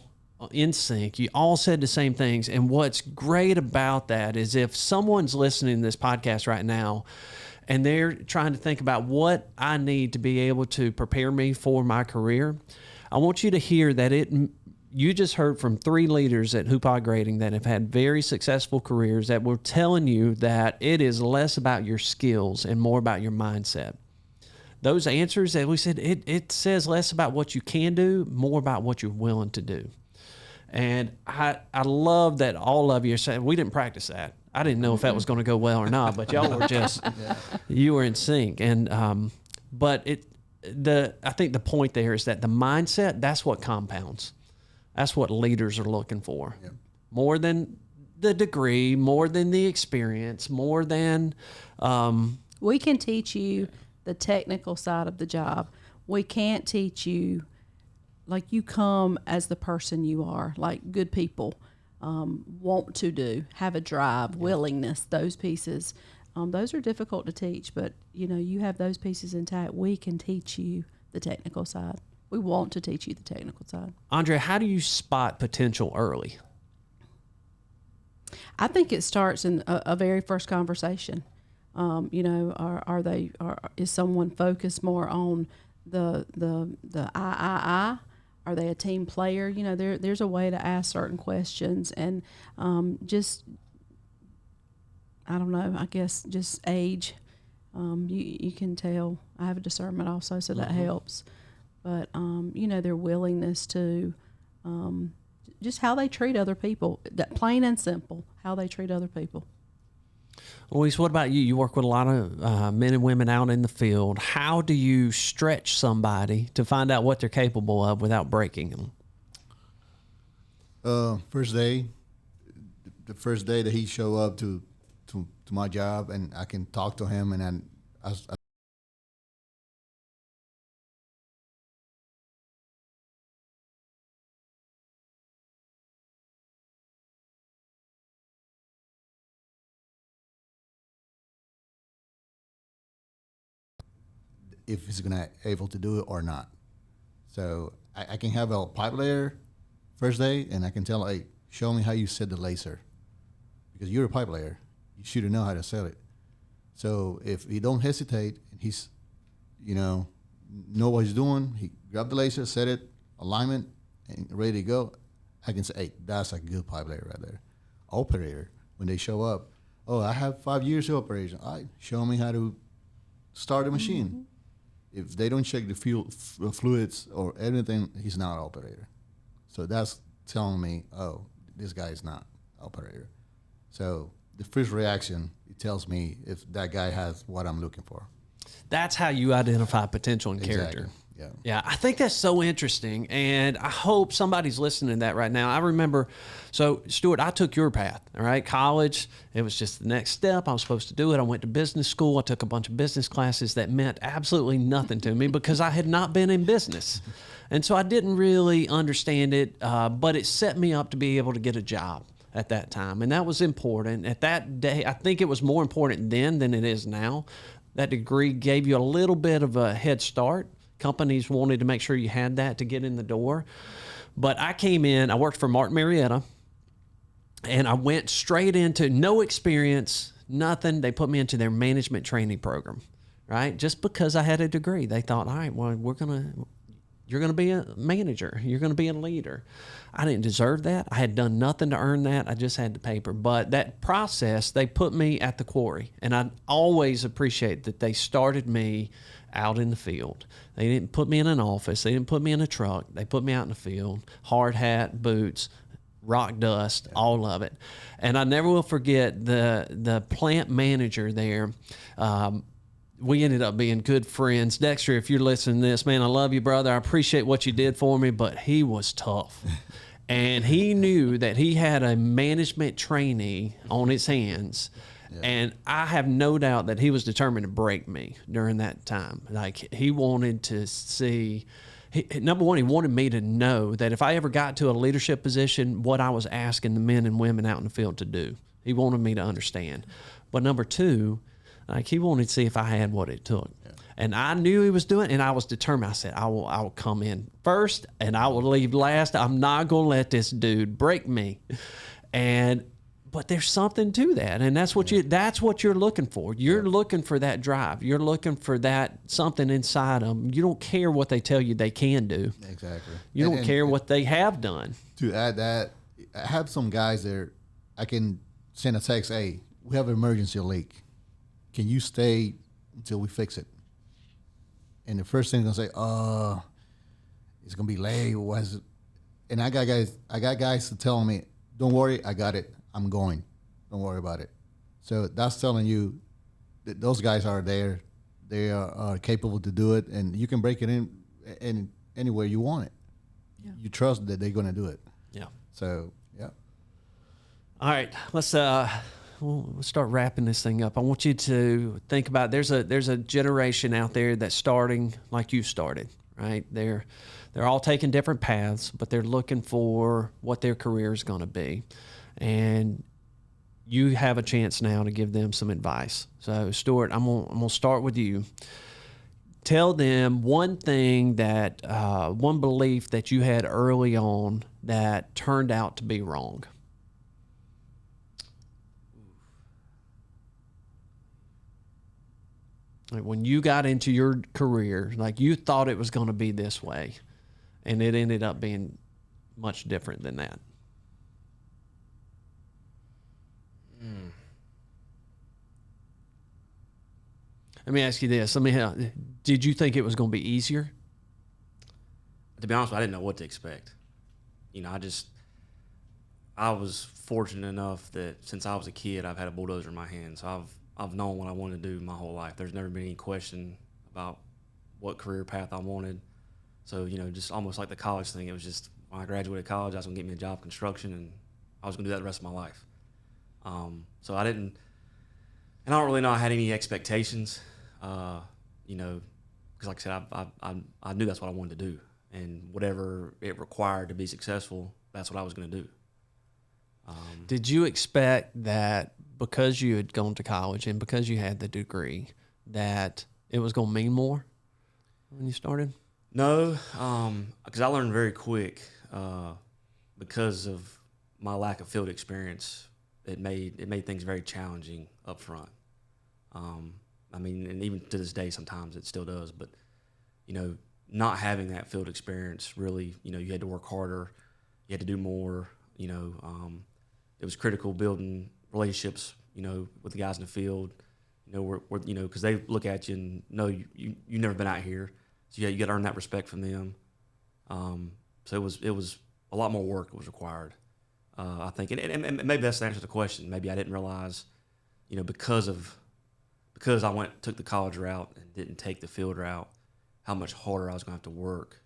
in sync. You all said the same things. And what's great about that is if someone's listening to this podcast right now and they're trying to think about what I need to be able to prepare me for my career, I want you to hear that you just heard from 3 leaders at Hoopa Grading that have had very successful careers that were telling you that it is less about your skills and more about your mindset. Those answers that we said, it says less about what you can do, more about what you're willing to do. And I love that all of you are saying, we didn't practice that. I didn't know if that was going to go well or not, but y'all were just, you were in sync. And, but I think the point there is that the mindset, that's what compounds. That's what leaders are looking for. Yep. More than the degree, more than the experience, more than... we can teach you the technical side of the job. We can't teach you, like, you come as the person you are, like good people want to do, have a drive, willingness, those pieces. Those are difficult to teach, but, you have those pieces intact. We can teach you the technical side. We want to teach you the technical side. Andre, how do you spot potential early? I think it starts in a very first conversation. Is someone focused more on the I? Are they a team player? There's a way to ask certain questions, and just, I don't know, I guess just age. You can tell. I have a discernment also, so that helps. But, their willingness to, just how they treat other people, that plain and simple, how they treat other people. Luis, what about you? You work with a lot of men and women out in the field. How do you stretch somebody to find out what they're capable of without breaking them? First day, the first day that he show up to my job, and I can talk to him, and then I if he's gonna able to do it or not. So I can have a pipe layer first day, and I can tell, hey, show me how you set the laser, because you're a pipe layer, you should know how to set it. So if he don't hesitate, and he's, know what he's doing, he grab the laser, set it, alignment, and ready to go, I can say, hey, that's a good pipe layer right there. Operator, when they show up, oh, I have 5 years of operation. All right, show me how to start a machine. Mm-hmm. If they don't check the fluids or anything, he's not an operator. So that's telling me, oh, this guy is not an operator. So the first reaction, it tells me if that guy has what I'm looking for. That's how you identify potential and character. Yeah, I think that's so interesting, and I hope somebody's listening to that right now. I remember, so Stuart, I took your path, all right? College, it was just the next step. I was supposed to do it. I went to business school. I took a bunch of business classes that meant absolutely nothing to me because I had not been in business. And so I didn't really understand it, but it set me up to be able to get a job at that time, and that was important. At that day, I think it was more important then than it is now. That degree gave you a little bit of a head start. Companies wanted to make sure you had that to get in the door. But I came in, I worked for Martin Marietta, and I went straight into no experience, nothing. They put me into their management training program, right? Just because I had a degree. They thought, all right, well, you're going to be a manager. You're going to be a leader. I didn't deserve that. I had done nothing to earn that. I just had the paper. But that process, they put me at the quarry. And I always appreciate that they started me out in the field. They didn't put me in an office. They didn't put me in a truck. They put me out in the field, hard hat, boots, rock dust, all of it. And I never will forget the plant manager there. We ended up being good friends. Dexter, if you're listening to this, man, I love you, brother. I appreciate what you did for me, but he was tough. And he knew that he had a management trainee on his hands. And I have no doubt that he was determined to break me during that time. Like, he wanted to see, number one, he wanted me to know that if I ever got to a leadership position, what I was asking the men and women out in the field to do. He wanted me to understand. But number two, like, he wanted to see if I had what it took. Yeah. And I knew he was doing it, and I was determined. I said, I will come in first, and I will leave last. I'm not going to let this dude break me. But there's something to that, and that's what you're looking for. You're looking for that drive. You're looking for that something inside them. You don't care what they tell you they can do. Exactly. You don't care what they have done. To add that, I have some guys there. I can send a text, hey, we have an emergency leak. Can you stay until we fix it? And the first thing they're gonna say, it's gonna be late. And I got guys to tell me, don't worry, I got it. I'm going. Don't worry about it. So that's telling you that those guys are there. They are capable to do it, and you can break it in anywhere you want it. Yeah. You trust that they're going to do it. Yeah. So, yeah. All right, let's we'll start wrapping this thing up. I want you to think about there's a generation out there that's starting like you started, right? They're all taking different paths, but they're looking for what their career is going to be. And you have a chance now to give them some advice. So, Stuart, I'm gonna start with you. Tell them one thing that one belief that you had early on that turned out to be wrong. Like, when you got into your career, like, you thought it was going to be this way, and it ended up being much different than that. Let me ask you this. Did you think it was going to be easier? To be honest, I didn't know what to expect. You know, I was fortunate enough that since I was a kid, I've had a bulldozer in my hand. So I've known what I wanted to do my whole life. There's never been any question about what career path I wanted. So, you know, just almost like the college thing. It was just when I graduated college, I was going to get me a job in construction, and I was going to do that the rest of my life. So I didn't, and I don't really know I had any expectations, you know, because like I said, I knew that's what I wanted to do, and whatever it required to be successful, that's what I was going to do. Did you expect that because you had gone to college and because you had the degree that it was going to mean more when you started? No, because I learned very quick because of my lack of field experience. It made things very challenging up front. I mean, and even to this day, sometimes it still does. But, you know, not having that field experience really, you know, you had to work harder. You had to do more. You know, it was critical building relationships, you know, with the guys in the field. You know, we're you know, because they look at you and know you've never been out here. So, yeah, you got to earn that respect from them. So it was a lot more work was required. I think, and maybe that's the answer to the question. Maybe I didn't realize, you know, because I took the college route and didn't take the field route, how much harder I was going to have to work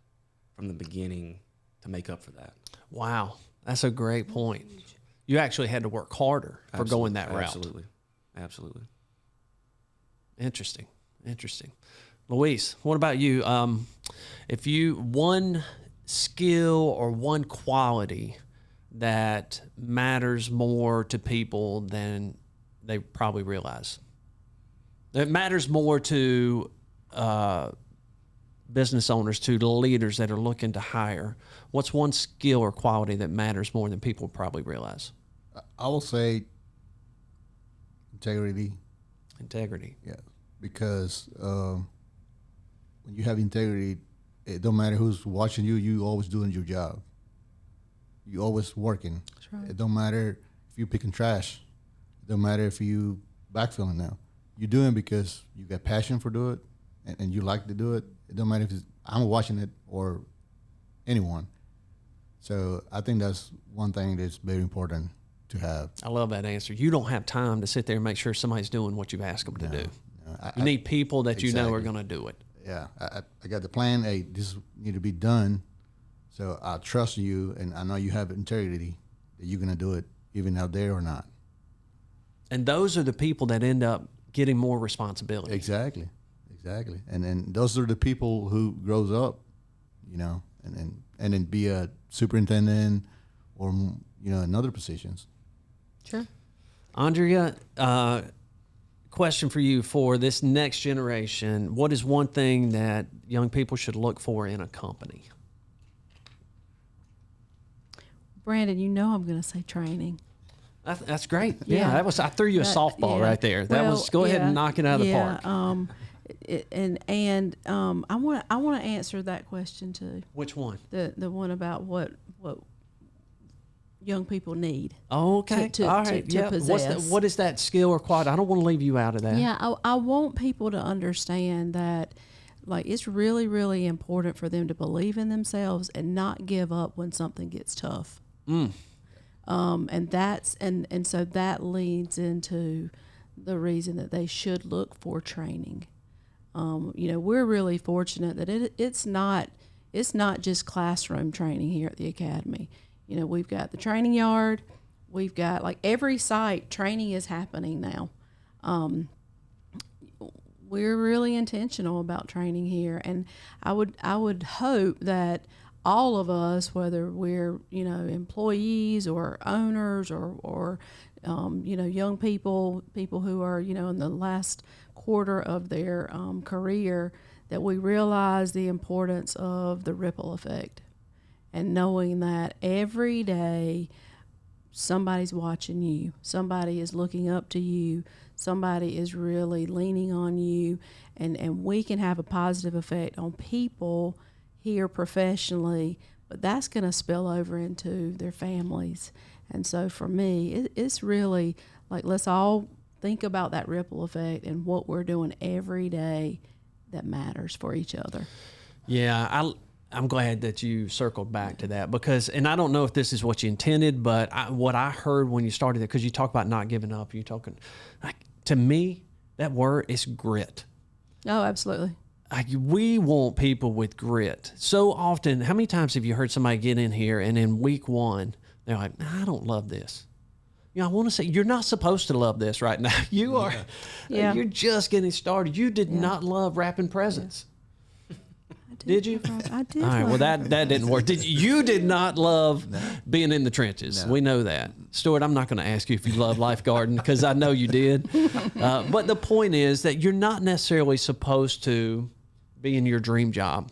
from the beginning to make up for that. Wow, that's a great point. You actually had to work harder for going that route. Absolutely. Interesting. Luis, what about you? If you one skill or one quality that matters more to people than they probably realize. It matters more to business owners, to the leaders that are looking to hire. What's one skill or quality that matters more than people probably realize? I will say integrity. Integrity. Yeah, because when you have integrity, it don't matter who's watching you. You always doing your job. You always working. That's right. It don't matter if you picking trash. It don't matter if you backfilling now. You doing it because you got passion for do it, and you like to do it. It don't matter if I'm watching it or anyone. So I think that's one thing that's very important to have. I love that answer. You don't have time to sit there and make sure somebody's doing what you've asked them to do. No, you need people that you know are going to do it. Yeah, I got the plan. Hey, this need to be done. So I trust you, and I know you have integrity that you're going to do it, even out there or not. And those are the people that end up getting more responsibility. Exactly. And then those are the people who grows up, and then be a superintendent or, in other positions. Sure. Andrea, question for you for this next generation. What is one thing that young people should look for in a company? Brandon, I'm going to say training. That's great. Yeah, I threw you a softball right there. Go ahead and knock it out of the park. I want to answer that question too. Which one? The one about what young people need. Oh, okay. All right. To possess. What is that skill or quality? I don't want to leave you out of that. Yeah, I want people to understand that, like, it's really, really important for them to believe in themselves and not give up when something gets tough. And so that leads into the reason that they should look for training. We're really fortunate that it's not just classroom training here at the academy. We've got the training yard. We've got, like, every site training is happening now. We're really intentional about training here, and I would hope that all of us, whether we're employees or owners or young people who are in the last quarter of their career, that we realize the importance of the ripple effect, and knowing that every day somebody's watching you, somebody is looking up to you, somebody is really leaning on you, and we can have a positive effect on people here professionally, but that's going to spill over into their families. And so for me, it's really like, let's all think about that ripple effect and what we're doing every day that matters for each other. Yeah, I'm glad that you circled back to that, because, and I don't know if this is what you intended, but what I heard when you started it, because you talk about not giving up, to me, that word is grit. Oh, absolutely. We want people with grit. So often, how many times have you heard somebody get in here and in week one, they're like, I don't love this. I want to say, you're not supposed to love this right now. You are. Yeah. You're just getting started. You did not love wrapping presents. Did you? I did. All right. Well, that didn't work. You did not love being in the trenches. No. We know that. Stuart, I'm not going to ask you if you love lifeguarding, because I know you did. But the point is that you're not necessarily supposed to be in your dream job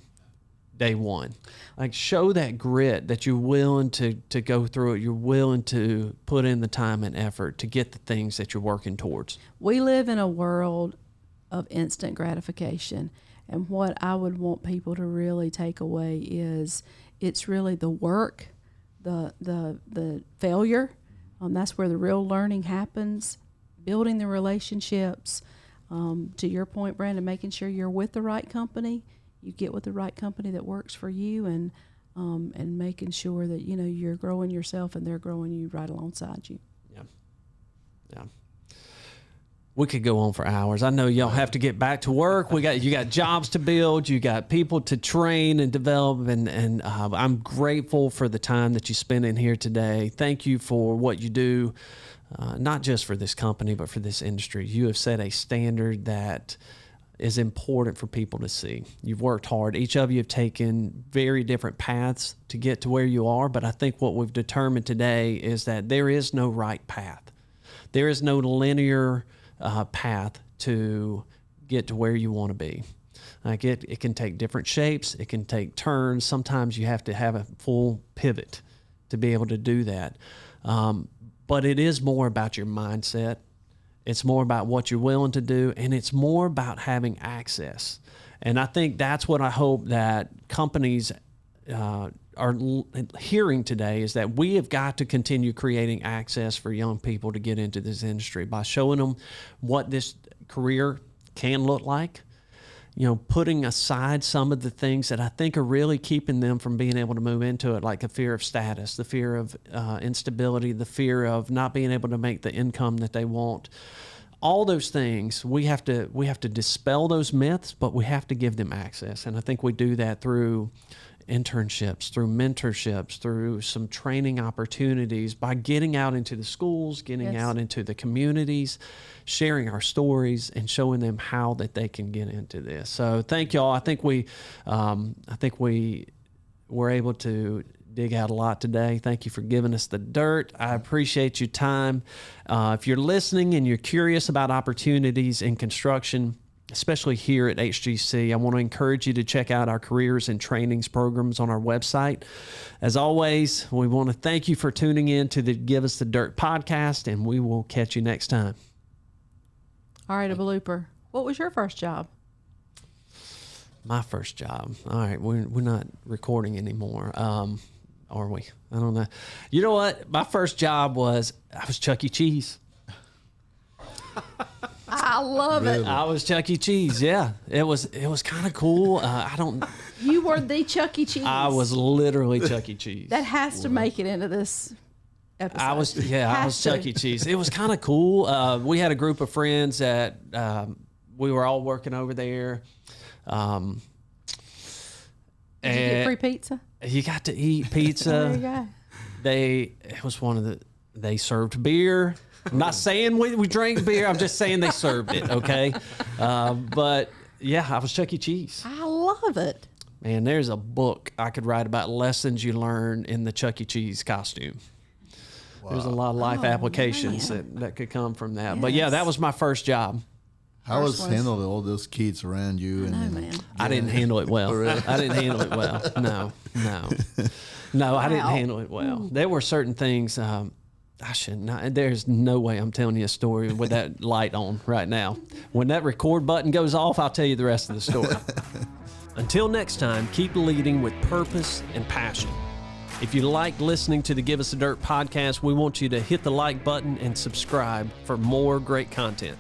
day one. Like, show that grit, that you're willing to go through it. You're willing to put in the time and effort to get the things that you're working towards. We live in a world of instant gratification. And what I would want people to really take away is it's really the work, the failure. That's where the real learning happens, building the relationships. To your point, Brandon, making sure you're with the right company, you get with the right company that works for you, and making sure that you're growing yourself and they're growing you right alongside you. Yeah. We could go on for hours. I know y'all have to get back to work. You got jobs to build. You got people to train and develop. And I'm grateful for the time that you spent in here today. Thank you for what you do, not just for this company, but for this industry. You have set a standard that is important for people to see. You've worked hard. Each of you have taken very different paths to get to where you are. But I think what we've determined today is that there is no right path. There is no linear path to get to where you want to be. Like, it can take different shapes. It can take turns. Sometimes you have to have a full pivot to be able to do that. But it is more about your mindset. It's more about what you're willing to do, and it's more about having access. And I think that's what I hope that companies are hearing today, is that we have got to continue creating access for young people to get into this industry by showing them what this career can look like, putting aside some of the things that I think are really keeping them from being able to move into it, like the fear of status, the fear of instability, the fear of not being able to make the income that they want. All those things, we have to dispel those myths, but we have to give them access. And I think we do that through internships, through mentorships, through some training opportunities, by getting out into the schools, getting out into the communities, sharing our stories and showing them how that they can get into this. So thank y'all. I think we were able to dig out a lot today. Thank you for giving us the dirt. I appreciate your time. If you're listening and you're curious about opportunities in construction, especially here at HGC, I want to encourage you to check out our careers and trainings programs on our website. As always, we want to thank you for tuning in to the Give Us the Dirt podcast, and we will catch you next time. All right, a blooper. What was your first job? My first job. All right, we're not recording anymore, are we? I don't know. You know what? My first job was Chuck E. Cheese. I love it. I was Chuck E. Cheese. Yeah, it was kind of cool. You were the Chuck E. Cheese. I was literally Chuck E. Cheese. That has to make it into this episode. I was Chuck E. Cheese. It was kind of cool. We had a group of friends that we were all working over there. Did you get free pizza? You got to eat pizza. There you go. They served beer. I'm not saying we drank beer. I'm just saying they served it. Okay. But yeah, I was Chuck E. Cheese. I love it. Man, there's a book I could write about lessons you learn in the Chuck E. Cheese costume. Wow. There's a lot of life applications that could come from that. Yes. But yeah, that was my first job. How was handling all those kids around you? I didn't handle it well. I didn't handle it well. No, I didn't handle it well. There were certain things I should not. There's no way I'm telling you a story with that light on right now. When that record button goes off, I'll tell you the rest of the story. Until next time, keep leading with purpose and passion. If you like listening to the Give Us the Dirt podcast, we want you to hit the like button and subscribe for more great content.